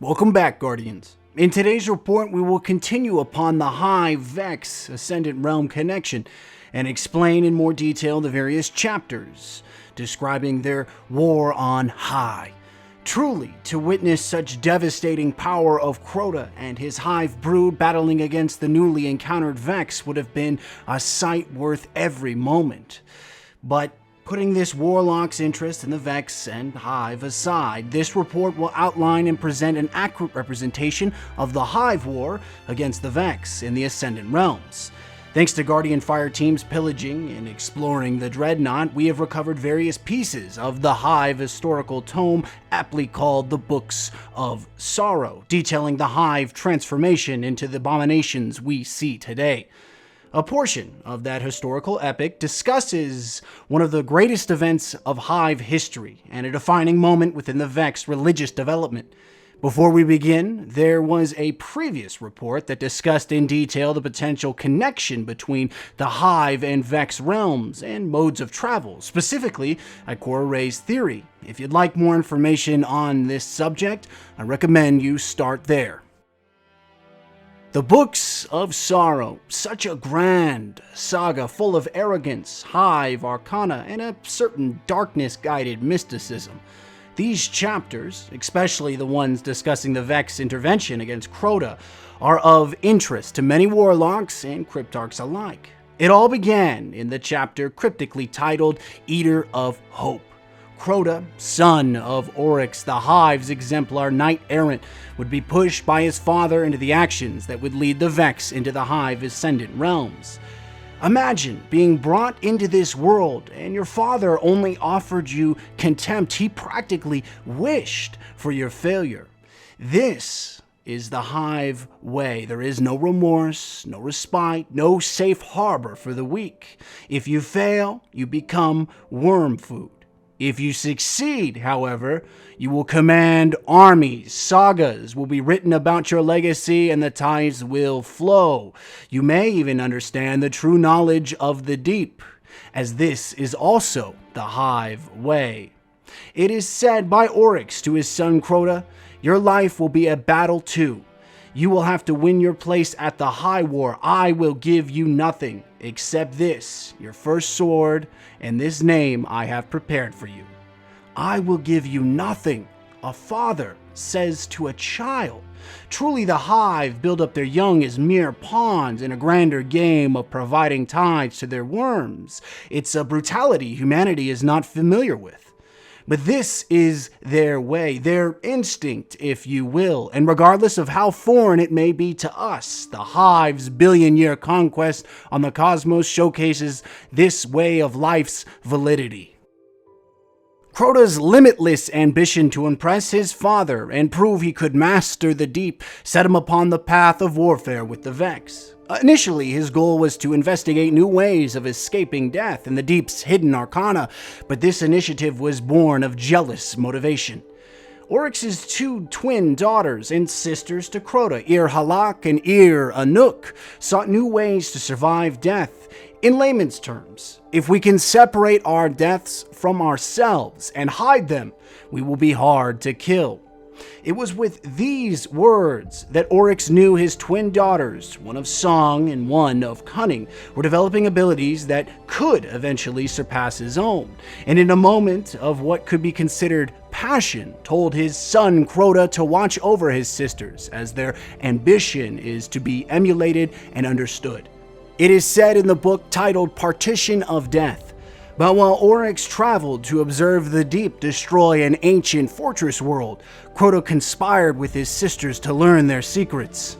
Welcome back, Guardians. In today's report, we will continue upon the Hive-Vex Ascendant Realm connection and explain in more detail the various chapters describing their war on High. Truly, to witness such devastating power of Crota and his Hive brood battling against the newly encountered Vex would have been a sight worth every moment. But putting this warlock's interest in the Vex and Hive aside, this report will outline and present an accurate representation of the Hive war against the Vex in the Ascendant Realms. Thanks to Guardian Fire Team's pillaging and exploring the Dreadnought, we have recovered various pieces of the Hive historical tome, aptly called the Books of Sorrow, detailing the Hive transformation into the abominations we see today. A portion of that historical epic discusses one of the greatest events of Hive history and a defining moment within the Vex religious development. Before we begin, there was a previous report that discussed in detail the potential connection between the Hive and Vex realms and modes of travel, specifically Ikora Ray's theory. If you'd like more information on this subject, I recommend you start there. The Books of Sorrow, such a grand saga full of arrogance, Hive arcana, and a certain darkness-guided mysticism. These chapters, especially the ones discussing the Vex intervention against Crota, are of interest to many warlocks and cryptarchs alike. It all began in the chapter cryptically titled Eater of Hope. Crota, son of Oryx, the Hive's exemplar knight-errant, would be pushed by his father into the actions that would lead the Vex into the Hive Ascendant realms. Imagine being brought into this world and your father only offered you contempt. He practically wished for your failure. This is the Hive way. There is no remorse, no respite, no safe harbor for the weak. If you fail, you become worm food. If you succeed, however, you will command armies, sagas will be written about your legacy, and the tides will flow. You may even understand the true knowledge of the deep, as this is also the Hive way. It is said by Oryx to his son Crota, your life will be a battle too. You will have to win your place at the High War. I will give you nothing except this, your first sword, and this name I have prepared for you. I will give you nothing, a father says to a child. Truly the Hive build up their young as mere pawns in a grander game of providing tithes to their worms. It's a brutality humanity is not familiar with. But this is their way, their instinct, if you will, and regardless of how foreign it may be to us, the Hive's billion-year conquest on the cosmos showcases this way of life's validity. Crota's limitless ambition to impress his father and prove he could master the deep set him upon the path of warfare with the Vex. Initially, his goal was to investigate new ways of escaping death in the deep's hidden arcana, but this initiative was born of jealous motivation. Oryx's two twin daughters and sisters to Crota, Ir Halak and Ir Anuk, sought new ways to survive death. In layman's terms, if we can separate our deaths from ourselves and hide them, we will be hard to kill. It was with these words that Oryx knew his twin daughters, one of song and one of cunning, were developing abilities that could eventually surpass his own, and in a moment of what could be considered passion, told his son Crota to watch over his sisters, as their ambition is to be emulated and understood. It is said in the book titled Partition of Death, but while Oryx traveled to observe the deep destroy an ancient fortress world, Crota conspired with his sisters to learn their secrets.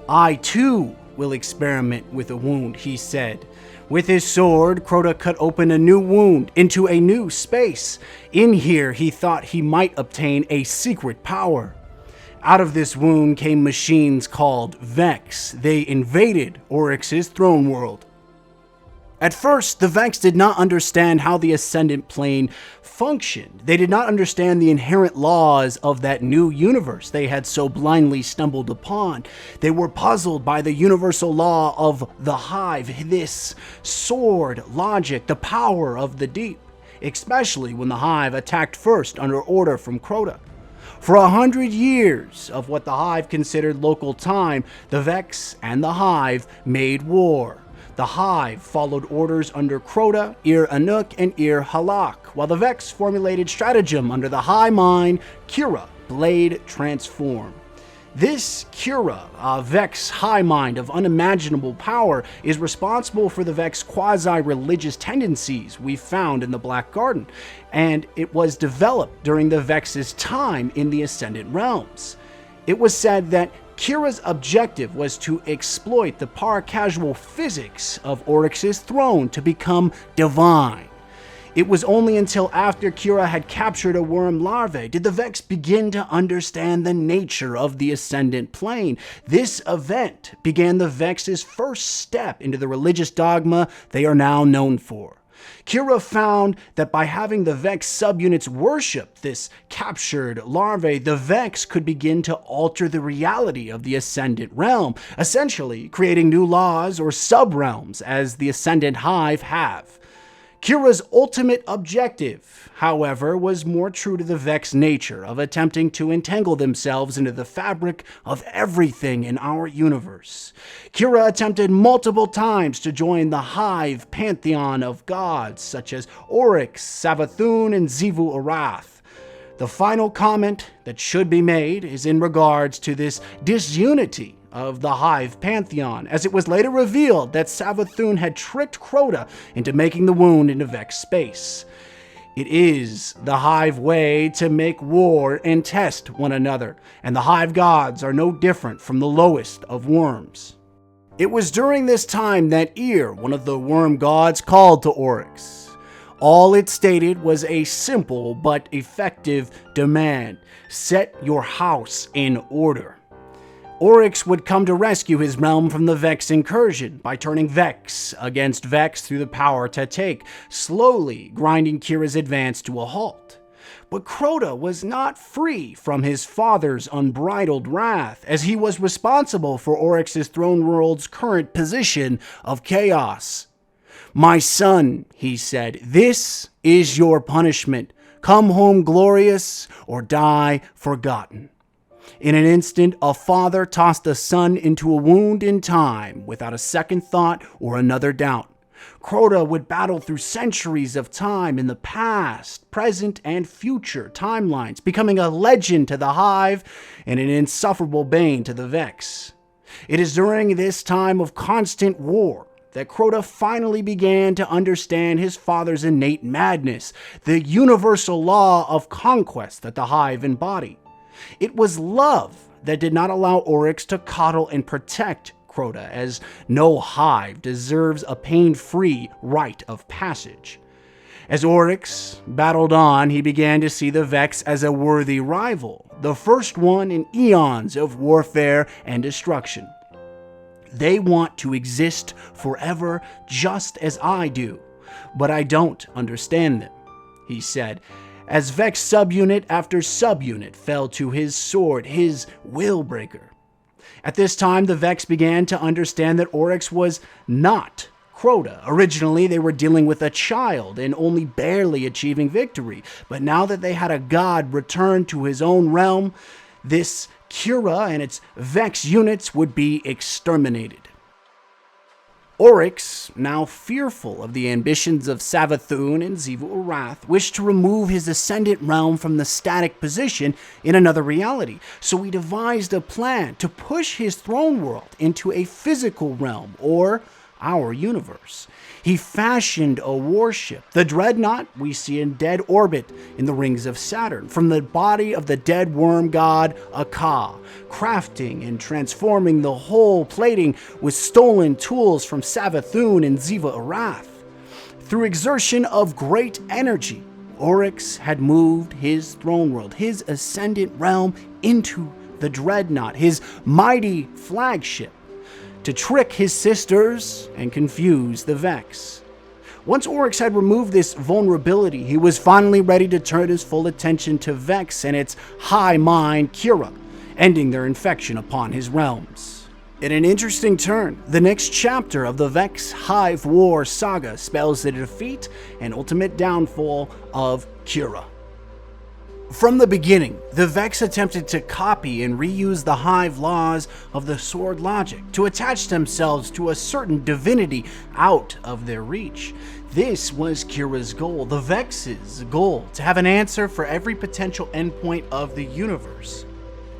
I too will experiment with a wound, he said. With his sword, Crota cut open a new wound into a new space. In here, he thought he might obtain a secret power. Out of this wound came machines called Vex. They invaded Oryx's throne world. At first, the Vex did not understand how the Ascendant Plane functioned. They did not understand the inherent laws of that new universe they had so blindly stumbled upon. They were puzzled by the universal law of the Hive, this sword logic, the power of the deep, especially when the Hive attacked first under order from Crota. For 100 years of what the Hive considered local time, the Vex and the Hive made war. The Hive followed orders under Crota, Ir-Anuk, and Ir-Halak, while the Vex formulated stratagem under the High Mind, Kira, Blade Transform. This Kira, Vex High Mind of unimaginable power, is responsible for the Vex quasi-religious tendencies we found in the Black Garden, and it was developed during the Vex's time in the Ascendant Realms. It was said that Kira's objective was to exploit the par-casual physics of Oryx's throne to become divine. It was only until after Kira had captured a worm larvae did the Vex begin to understand the nature of the Ascendant Plane. This event began the Vex's first step into the religious dogma they are now known for. Kira found that by having the Vex subunits worship this captured larvae, the Vex could begin to alter the reality of the Ascendant Realm, essentially creating new laws or sub-realms as the Ascendant Hive have. Kira's ultimate objective, however, was more true to the Vex nature of attempting to entangle themselves into the fabric of everything in our universe. Kira attempted multiple times to join the Hive pantheon of gods such as Oryx, Savathun, and Xivu Arath. The final comment that should be made is in regards to this disunity of the Hive pantheon, as it was later revealed that Savathun had tricked Crota into making the wound into Vex space. It is the Hive way to make war and test one another, and the Hive gods are no different from the lowest of worms. It was during this time that Ir, one of the worm gods, called to Oryx. All it stated was a simple but effective demand: set your house in order. Oryx would come to rescue his realm from the Vex incursion by turning Vex against Vex through the power to take, slowly grinding Kira's advance to a halt. But Crota was not free from his father's unbridled wrath, as he was responsible for Oryx's throne world's current position of chaos. "My son," he said, "this is your punishment. Come home glorious or die forgotten." In an instant, a father tossed a son into a wound in time without a second thought or another doubt. Crota would battle through centuries of time in the past, present, and future timelines, becoming a legend to the Hive and an insufferable bane to the Vex. It is during this time of constant war that Crota finally began to understand his father's innate madness, the universal law of conquest that the Hive embody. It was love that did not allow Oryx to coddle and protect Crota, as no Hive deserves a pain-free rite of passage. As Oryx battled on, he began to see the Vex as a worthy rival, the first one in eons of warfare and destruction. They want to exist forever just as I do, but I don't understand them, he said, as Vex subunit after subunit fell to his sword, his Willbreaker. At this time, the Vex began to understand that Oryx was not Crota. Originally, they were dealing with a child and only barely achieving victory, but now that they had a god return to his own realm, this Kira and its Vex units would be exterminated. Oryx, now fearful of the ambitions of Savathun and Xivu Arath, wished to remove his Ascendant realm from the static position in another reality, so he devised a plan to push his throne world into a physical realm, or our universe. He fashioned a warship, the Dreadnought we see in dead orbit in the rings of Saturn, from the body of the dead worm god Akka, crafting and transforming the whole plating with stolen tools from Savathun and Xivu Arath. Through exertion of great energy, Oryx had moved his throne world, his Ascendant realm, into the Dreadnought, his mighty flagship, to trick his sisters and confuse the Vex. Once Oryx had removed this vulnerability, he was finally ready to turn his full attention to Vex and its high mind Kira, ending their infection upon his realms. In an interesting turn, the next chapter of the Vex Hive War saga spells the defeat and ultimate downfall of Kira. From the beginning, the Vex attempted to copy and reuse the Hive laws of the sword logic to attach themselves to a certain divinity out of their reach. This was Kira's goal, the Vex's goal, to have an answer for every potential endpoint of the universe.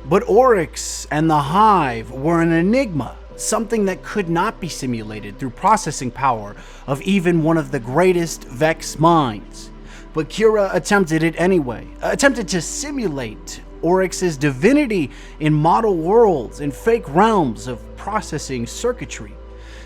But Oryx and the Hive were an enigma, something that could not be simulated through processing power of even one of the greatest Vex minds. But Kira attempted it anyway, attempted to simulate Oryx's divinity in model worlds and fake realms of processing circuitry.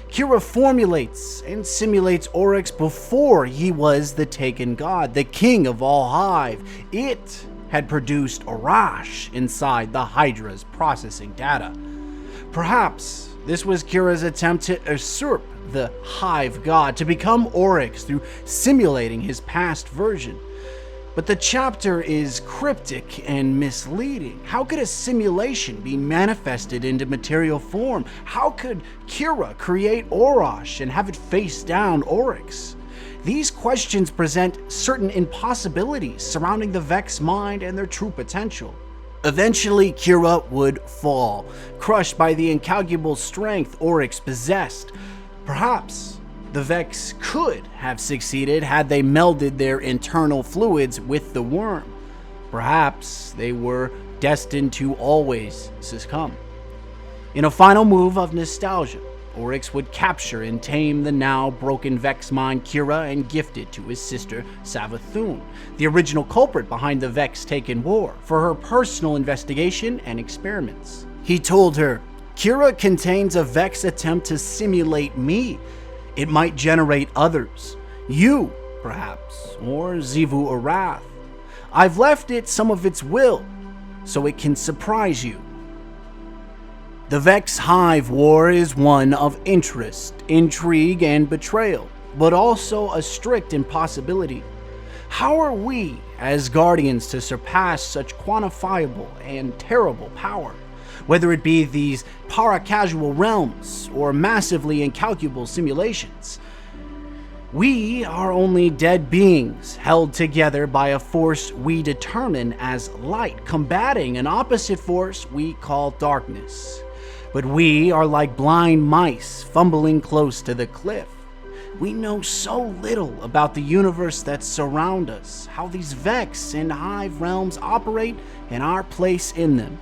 Kira formulates and simulates Oryx before he was the taken god, the king of all Hive. It had produced Arash inside the Hydra's processing data. Perhaps this was Kira's attempt to usurp the Hive god, to become Oryx through simulating his past version. But the chapter is cryptic and misleading. How could a simulation be manifested into material form? How could Kira create Arash and have it face down Oryx? These questions present certain impossibilities surrounding the Vex mind and their true potential. Eventually, Kira would fall, crushed by the incalculable strength Oryx possessed. Perhaps the Vex could have succeeded had they melded their internal fluids with the worm. Perhaps they were destined to always succumb. In a final move of nostalgia, Oryx would capture and tame the now broken Vex mind Kira and gift it to his sister Savathun, the original culprit behind the Vex-taken war, for her personal investigation and experiments. He told her, "Kira contains a Vex attempt to simulate me. It might generate others. You, perhaps, or Xivu Arath. I've left it some of its will, so it can surprise you." The Vex-Hive war is one of interest, intrigue, and betrayal, but also a strict impossibility. How are we, as Guardians, to surpass such quantifiable and terrible power? Whether it be these para-casual realms or massively incalculable simulations. We are only dead beings held together by a force we determine as light, combating an opposite force we call darkness. But we are like blind mice fumbling close to the cliff. We know so little about the universe that surrounds us, how these Vex and Hive realms operate, and our place in them.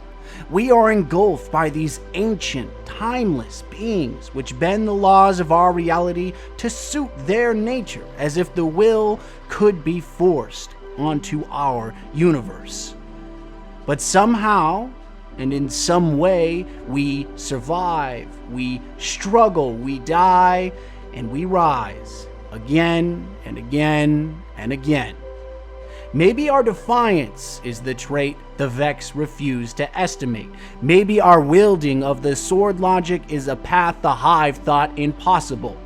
We are engulfed by these ancient, timeless beings which bend the laws of our reality to suit their nature, as if the will could be forced onto our universe. But somehow, and in some way, we survive, we struggle, we die, and we rise again and again and again. Maybe our defiance is the trait the Vex refuse to estimate. Maybe our wielding of the sword logic is a path the Hive thought impossible.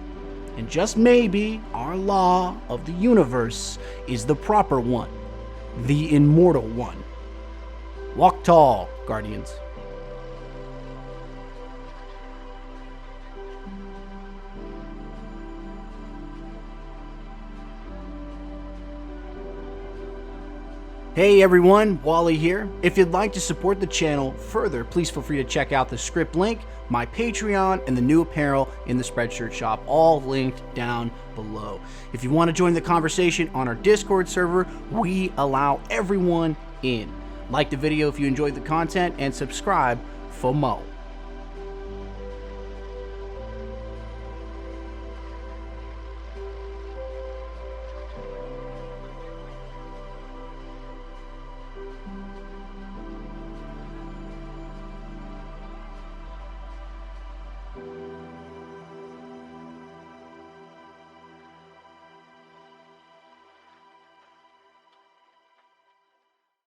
And just maybe our law of the universe is the proper one, the immortal one. Walk tall, Guardians. Hey everyone, Wally here. If you'd like to support the channel further, please feel free to check out the script link, my Patreon, and the new apparel in the Spreadshirt shop, all linked down below. If you want to join the conversation on our Discord server, we allow everyone in. Like the video if you enjoyed the content, and subscribe for more.